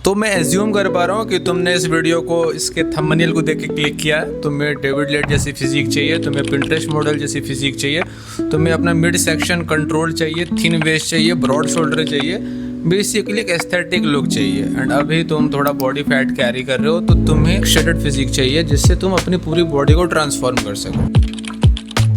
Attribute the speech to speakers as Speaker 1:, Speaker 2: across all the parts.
Speaker 1: तो मैं एज्यूम कर पा रहा हूँ कि तुमने इस वीडियो को इसके थंबनेल को देख के क्लिक किया है। तुम्हें डेविड लेट जैसी फिजिक चाहिए, तुम्हें पिंटरेस्ट मॉडल जैसी फिजिक चाहिए, तुम्हें अपना मिड सेक्शन कंट्रोल चाहिए, थिन वेस्ट चाहिए, ब्रॉड शोल्डर चाहिए, बेसिकली एक एस्थेटिक लुक चाहिए। एंड अभी तुम थोड़ा बॉडी फैट कैरी कर रहे हो तो तुम्हें एक शेडेड फिजिक चाहिए जिससे तुम अपनी पूरी बॉडी को ट्रांसफॉर्म कर सको।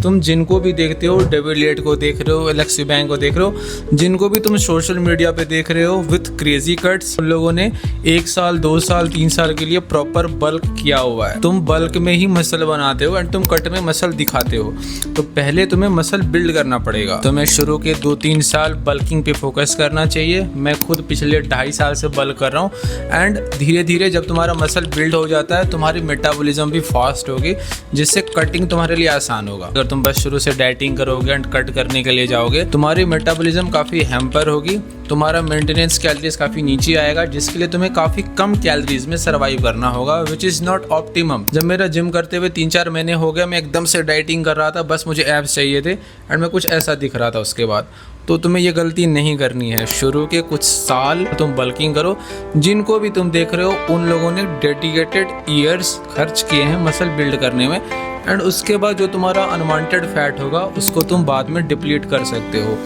Speaker 1: तुम जिनको भी देखते हो, डेविड लेट को देख रहे हो, एलेक्स यूबैंक को देख रहे हो, जिनको भी तुम सोशल मीडिया पे देख रहे हो विथ क्रेजी कट्स, उन लोगों ने 1 साल 2 साल 3 साल के लिए प्रॉपर बल्क किया हुआ है। तुम बल्क में ही मसल बनाते हो एंड तुम कट में मसल दिखाते हो। तो पहले तुम्हें मसल बिल्ड करना पड़ेगा। तुम्हें शुरू के 2-3 साल बल्किंग पे फोकस करना चाहिए। मैं खुद पिछले 2.5 साल से बल्क कर रहा हूँ एंड धीरे धीरे जब तुम्हारा मसल बिल्ड हो जाता है तुम्हारी मेटाबॉलिज्म भी फास्ट होगी, जिससे कटिंग तुम्हारे लिए आसान होगा। अगर तुम बस शुरू से डाइटिंग करोगे एंड कट करने के लिए जाओगे, तुम्हारी मेटाबॉलिज्म काफ़ी हैम्पर होगी, तुम्हारा मेंटेनेंस कैलोरीज काफ़ी नीचे आएगा, जिसके लिए तुम्हें काफ़ी कम कैलोरीज में सर्वाइव करना होगा, विच इज़ नॉट ऑप्टिमम। जब मेरा जिम करते हुए 3-4 महीने हो गया, मैं एकदम से डाइटिंग कर रहा था, बस मुझे एब्स चाहिए थे एंड मैं कुछ ऐसा दिख रहा था उसके बाद। तो तुम्हें ये गलती नहीं करनी है। शुरू के कुछ साल तुम बल्किंग करो। जिनको भी तुम देख रहे हो उन लोगों ने डेडिकेटेड ईयर्स खर्च किए हैं मसल बिल्ड करने में एंड उसके बाद जो तुम्हारा अनवांटेड फैट होगा उसको तुम बाद में डिप्लीट कर सकते हो।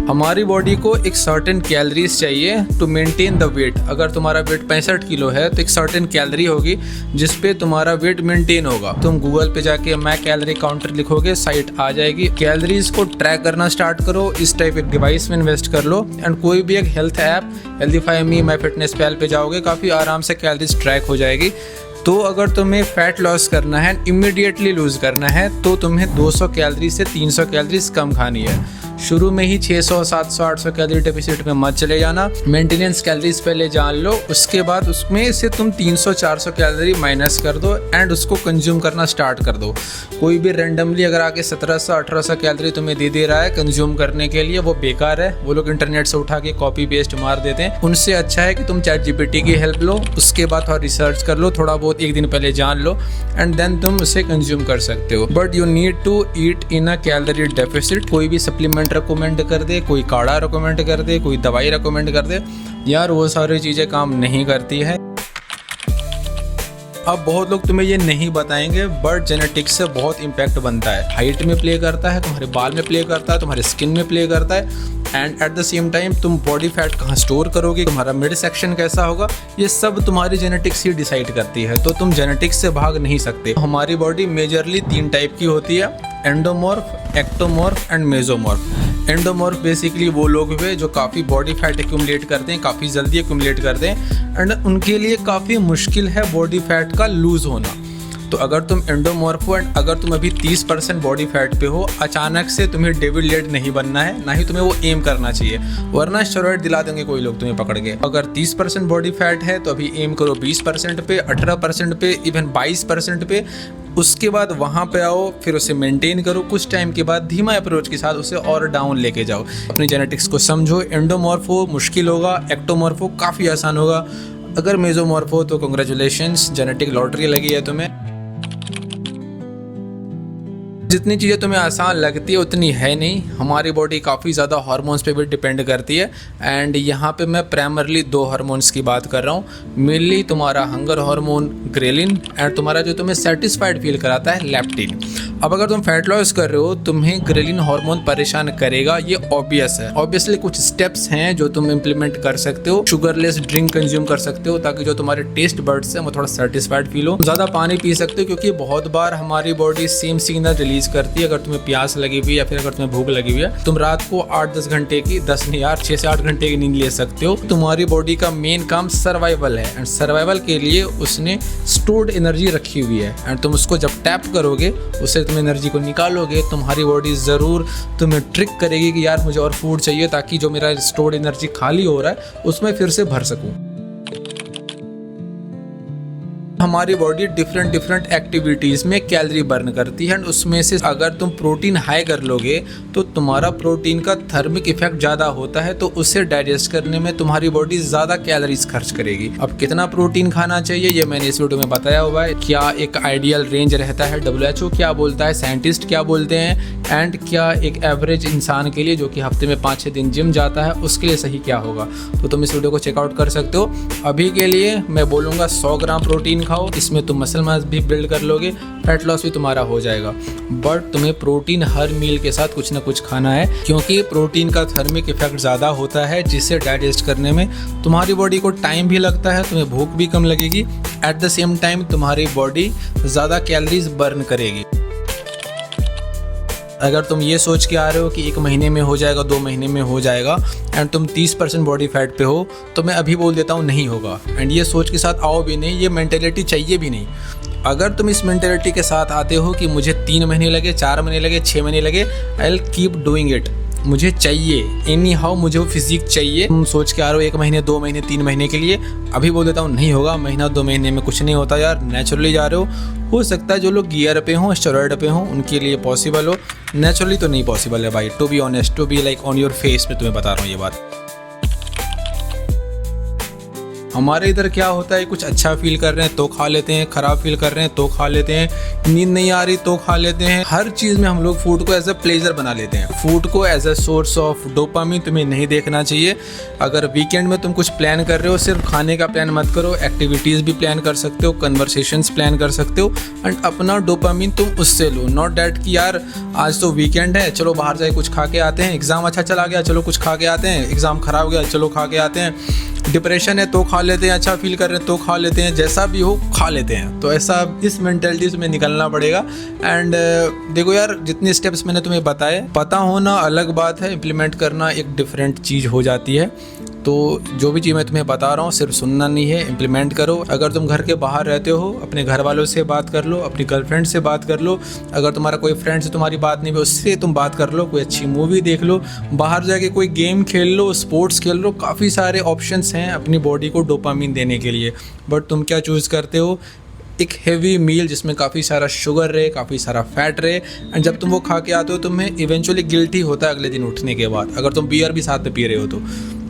Speaker 1: हमारी बॉडी को एक सर्टेन कैलोरीज चाहिए टू मेंटेन द वेट। अगर तुम्हारा वेट 65 किलो है तो एक सर्टेन कैलोरी होगी जिस पे तुम्हारा वेट मेंटेन होगा। तुम गूगल पे जाके मैं कैलोरी काउंटर लिखोगे, साइट आ जाएगी। कैलोरीज को ट्रैक करना स्टार्ट करो, इस टाइप एक डिवाइस में इन्वेस्ट कर लो एंड कोई भी एक health app HealthifyMe, MyFitnessPal पे जाओगे, काफ़ी आराम से कैलोरीज ट्रैक हो जाएगी। तो अगर तुम्हें फैट लॉस करना है, इमीडिएटली लूज करना है, तो तुम्हें 200 कैलोरी से 300 कैलोरीज कम खानी है। शुरू में ही 600, 700, 800 कैलोरी डेफिसिट में मत चले जाना। मेंटेनेंस कैलोरीज पहले जान लो, उसके बाद उसमें से तुम 300-400 कैलोरी माइनस कर दो एंड उसको कंज्यूम करना स्टार्ट कर दो। कोई भी रैंडमली अगर आके 1700-1800 कैलोरी तुम्हें दे रहा है कंज्यूम करने के लिए, वो बेकार है। वो लोग इंटरनेट से उठा के कॉपी पेस्ट मार देते हैं। उनसे अच्छा है कि तुम चैट जीपीटी की हेल्प लो, उसके बाद थोड़ा रिसर्च कर लो, थोड़ा बहुत एक दिन पहले जान लो एंड देन तुम उसे कंज्यूम कर सकते हो। But you need to eat in a calorie deficit. कोई भी सप्लीमेंट रिकमेंड कर दे, कोई काढ़ा रिकमेंड कर दे, कोई दवाई रिकमेंड कर दे, यार वो सारी चीज़ें काम नहीं करती है। अब बहुत लोग तुम्हें ये नहीं बताएंगे बट जेनेटिक्स से बहुत इम्पैक्ट बनता है। हाइट में प्ले करता है, तुम्हारे बाल में प्ले करता है, तुम्हारे स्किन में प्ले करता है and at the same time तुम बॉडी फैट कहाँ स्टोर करोगे, तुम्हारा मिड सेक्शन कैसा होगा, ये सब तुम्हारी जेनेटिक्स ही डिसाइड करती है। तो तुम जेनेटिक्स से भाग नहीं सकते। हमारी बॉडी मेजरली 3 टाइप की होती है, endomorph, ectomorph and mesomorph. Endomorph basically वो लोग हुए जो काफ़ी बॉडी फैट एक्यूमुलेट करते हैं, काफ़ी जल्दी एक्यूमुलेट करते हैं एंड उनके लिए काफ़ी मुश्किल है बॉडी फैट का लूज होना। तो अगर तुम एंडोमॉर्फ हो एंड अगर तुम अभी 30% बॉडी फैट पे हो, अचानक से तुम्हें डेविड लेट नहीं बनना है, ना ही तुम्हें वो एम करना चाहिए, वरना स्टेरॉइड दिला देंगे कोई लोग तुम्हें पकड़ के। अगर 30% बॉडी फैट है तो अभी एम करो 20% पे, 18% पे, इवन 22% पे। उसके बाद वहाँ पे आओ, फिर उसे मेंटेन करो। कुछ टाइम के बाद धीमा अप्रोच के साथ उसे और डाउन लेके जाओ। अपनी जेनेटिक्स को समझो। एंडोमॉर्फ हो मुश्किल होगा, एक्टोमॉर्फ हो काफ़ी आसान होगा। अगर मेसोमॉर्फ हो तो कंग्रेचुलेशंस, जेनेटिक लॉटरी लगी है तुम्हें। जितनी चीज़ें तुम्हें आसान लगती है उतनी है नहीं। हमारी बॉडी काफ़ी ज़्यादा हार्मोन्स पे भी डिपेंड करती है एंड यहाँ पे मैं प्राइमरली 2 हार्मोन्स की बात कर रहा हूँ। मेनली तुम्हारा हंगर हार्मोन ग्रेलिन एंड तुम्हारा जो तुम्हें सेटिस्फाइड फील कराता है लेप्टिन। अब अगर तुम फैट लॉस कर रहे हो तुम्हें ग्रेलिन हार्मोन परेशान करेगा, ये ऑब्वियस है। ऑब्वियसली कुछ स्टेप्स हैं जो तुम इम्प्लीमेंट कर सकते हो। शुगरलेस ड्रिंक कंज्यूम कर सकते हो ताकि जो तुम्हारे टेस्ट बर्ड्स हैं वो थोड़ा सेटिस्फाइड फील हो। ज़्यादा पानी पी सकते हो क्योंकि बहुत बार हमारी बॉडी सेम सिग्नल रिलीज करती है। अगर तुम्हें प्यास लगी हुई है या फिर अगर तुम्हें भूख लगी हुई है, तुम रात को 8-10 घंटे की, 10 नहीं यार 6 से 8 घंटे की नींद ले सकते हो। तुम्हारी बॉडी का मेन काम सर्वाइवल है एंड सर्वाइवल के लिए उसने स्टोर्ड एनर्जी रखी हुई है एंड तुम उसको जब टैप करोगे, उससे तुम एनर्जी को निकालोगे, तुम्हारी बॉडी ज़रूर तुम्हें ट्रिक करेगी कि यार मुझे और फूड चाहिए ताकि जो मेरा स्टोर्ड एनर्जी खाली हो रहा है उसमें फिर से भर सकूँ। हमारी बॉडी डिफरेंट डिफरेंट एक्टिविटीज़ में कैलोरी बर्न करती है, एंड उसमें से अगर तुम प्रोटीन हाई कर लोगे तो तुम्हारा प्रोटीन का थर्मिक इफेक्ट ज़्यादा होता है, तो उसे डाइजेस्ट करने में तुम्हारी बॉडी ज़्यादा कैलोरीज खर्च करेगी। अब कितना प्रोटीन खाना चाहिए ये मैंने इस वीडियो में बताया हुआ है। क्या एक आइडियल रेंज रहता है, WHO क्या बोलता है, साइंटिस्ट क्या बोलते हैं, एंड क्या एक एवरेज इंसान के लिए जो कि हफ्ते में 5-6 दिन जिम जाता है उसके लिए सही क्या होगा, तो तुम इस वीडियो को चेकआउट कर सकते हो। अभी के लिए मैं बोलूँगा 100 ग्राम प्रोटीन खाओ, इसमें तुम मसल मास भी बिल्ड कर लोगे, फैट लॉस भी तुम्हारा हो जाएगा। बट तुम्हें प्रोटीन हर मील के साथ कुछ ना कुछ खाना है, क्योंकि प्रोटीन का थर्मिक इफेक्ट ज़्यादा होता है, जिसे डाइजेस्ट करने में तुम्हारी बॉडी को टाइम भी लगता है, तुम्हें भूख भी कम लगेगी, एट द सेम टाइम तुम्हारी बॉडी ज़्यादा कैलोरीज बर्न करेगी। अगर तुम ये सोच के आ रहे हो कि 1 महीने में हो जाएगा, 2 महीने में हो जाएगा, एंड तुम 30% बॉडी फैट पे हो, तो मैं अभी बोल देता हूँ नहीं होगा। एंड ये सोच के साथ आओ भी नहीं, ये मेंटेलिटी चाहिए भी नहीं। अगर तुम इस मेंटेलिटी के साथ आते हो कि मुझे 3 महीने लगे, 4 महीने लगे, 6 महीने लगे, I will keep doing it, मुझे चाहिए एनी हाउ, मुझे वो फिजिक चाहिए, तुम सोच के आ रहे हो 1 महीने, 2 महीने, 3 महीने के लिए, अभी बोल देता हूँ नहीं होगा। महीना 2 महीने में कुछ नहीं होता यार, नेचुरली जा रहे हो सकता है जो लोग गियर पे हों, स्टेरॉइड पे हों, उनके लिए पॉसिबल हो, नेचुरली तो नहीं पॉसिबल है भाई। To be honest, to be like on your face में तुम्हें बता रहा हूँ ये बात। हमारे इधर क्या होता है, कुछ अच्छा फील कर रहे हैं तो खा लेते हैं, खराब फील कर रहे हैं तो खा लेते हैं, नींद नहीं आ रही तो खा लेते हैं। हर चीज़ में हम लोग फूड को एज अ प्लेजर बना लेते हैं, फूड को as a source of dopamine तुम्हें नहीं देखना चाहिए। अगर वीकेंड में तुम कुछ प्लान कर रहे हो, सिर्फ खाने का प्लान मत करो, एक्टिविटीज़ भी प्लान कर सकते हो, कन्वर्सेशंस प्लान कर सकते हो, एंड अपना डोपामिन तुम उससे लो। नॉट डैट कि यार आज तो वीकेंड है, चलो बाहर जाके कुछ खा के आते हैं, एग्ज़ाम अच्छा चला गया चलो कुछ खा के आते हैं, एग्ज़ाम ख़राब गया चलो खा के आते हैं, डिप्रेशन है तो खा लेते हैं, अच्छा फील कर रहे हैं तो खा लेते हैं, जैसा भी हो खा लेते हैं। तो ऐसा इस मेंटेलिटी से निकलना पड़ेगा। एंड देखो यार, जितने स्टेप्स मैंने तुम्हें बताए, पता होना अलग बात है, इम्प्लीमेंट करना एक डिफरेंट चीज़ हो जाती है। तो जो भी चीज़ मैं तुम्हें बता रहा हूँ सिर्फ सुनना नहीं है, इम्प्लीमेंट करो। अगर तुम घर के बाहर रहते हो, अपने घर वालों से बात कर लो, अपनी गर्लफ्रेंड से बात कर लो, अगर तुम्हारा कोई फ्रेंड से तुम्हारी बात नहीं हुई उससे तुम बात कर लो, कोई अच्छी मूवी देख लो, बाहर जाके कोई गेम खेल लो, स्पोर्ट्स खेल लो, काफ़ी सारे ऑप्शंस हैं अपनी बॉडी को डोपामिन देने के लिए। बट तुम क्या चूज़ करते हो? एक हेवी मील जिसमें काफ़ी सारा शुगर रहे, काफ़ी सारा फैट रहे, एंड जब तुम वो खा के आते हो तुम्हें इवेंचुअली गिल्टी होता है अगले दिन उठने के बाद, अगर तुम बियर भी साथ में पी रहे हो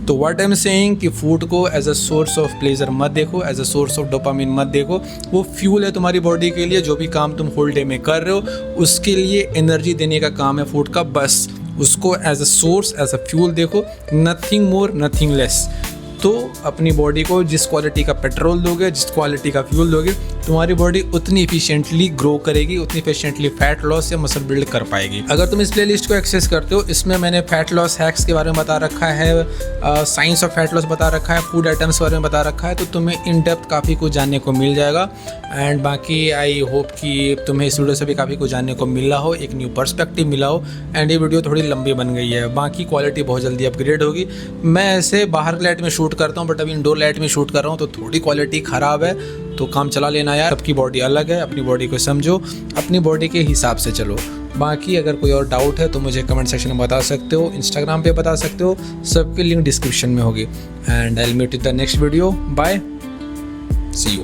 Speaker 1: तो व्हाट आई एम सेइंग कि फूड को as a source of pleasure मत देखो, as a source of dopamine मत देखो। वो फ्यूल है तुम्हारी बॉडी के लिए, जो भी काम तुम होल डे में कर रहे हो उसके लिए एनर्जी देने का काम है फूड का, बस उसको as a source, as a fuel देखो, नथिंग मोर नथिंग लेस। तो अपनी बॉडी को जिस क्वालिटी का पेट्रोल दोगे, जिस क्वालिटी का फ्यूल दोगे, तुम्हारी बॉडी उतनी इफिशिएंटली ग्रो करेगी, उतनी इफिशिएंटली फैट लॉस या मसल बिल्ड कर पाएगी। अगर तुम इस प्लेलिस्ट को एक्सेस करते हो, इसमें मैंने फैट लॉस हैक्स के बारे में बता रखा है, साइंस ऑफ फैट लॉस बता रखा है, फूड आइटम्स के बारे में बता रखा है, तो तुम्हें इन डेप्थ काफ़ी कुछ जानने को मिल जाएगा। एंड बाकी आई होप कि तुम्हें इस वीडियो से भी काफ़ी कुछ जानने को मिला हो, एक न्यू पर्सपेक्टिव मिला हो। एंड ये वीडियो थोड़ी लंबी बन गई है, बाकी क्वालिटी बहुत जल्दी अपग्रेड होगी। मैं ऐसे बाहर के लाइट में शूट करता हूँ, बट अभी इंडोर लाइट में शूट कर रहा हूँ, तो थोड़ी क्वालिटी ख़राब है, तो काम चला लेना यार। सबकी बॉडी अलग है, अपनी बॉडी को समझो, अपनी बॉडी के हिसाब से चलो। बाकी अगर कोई और डाउट है तो मुझे कमेंट सेक्शन में बता सकते हो, इंस्टाग्राम पे बता सकते हो, सबकी लिंक डिस्क्रिप्शन में होगी। And I will meet you in the next video, bye, see you.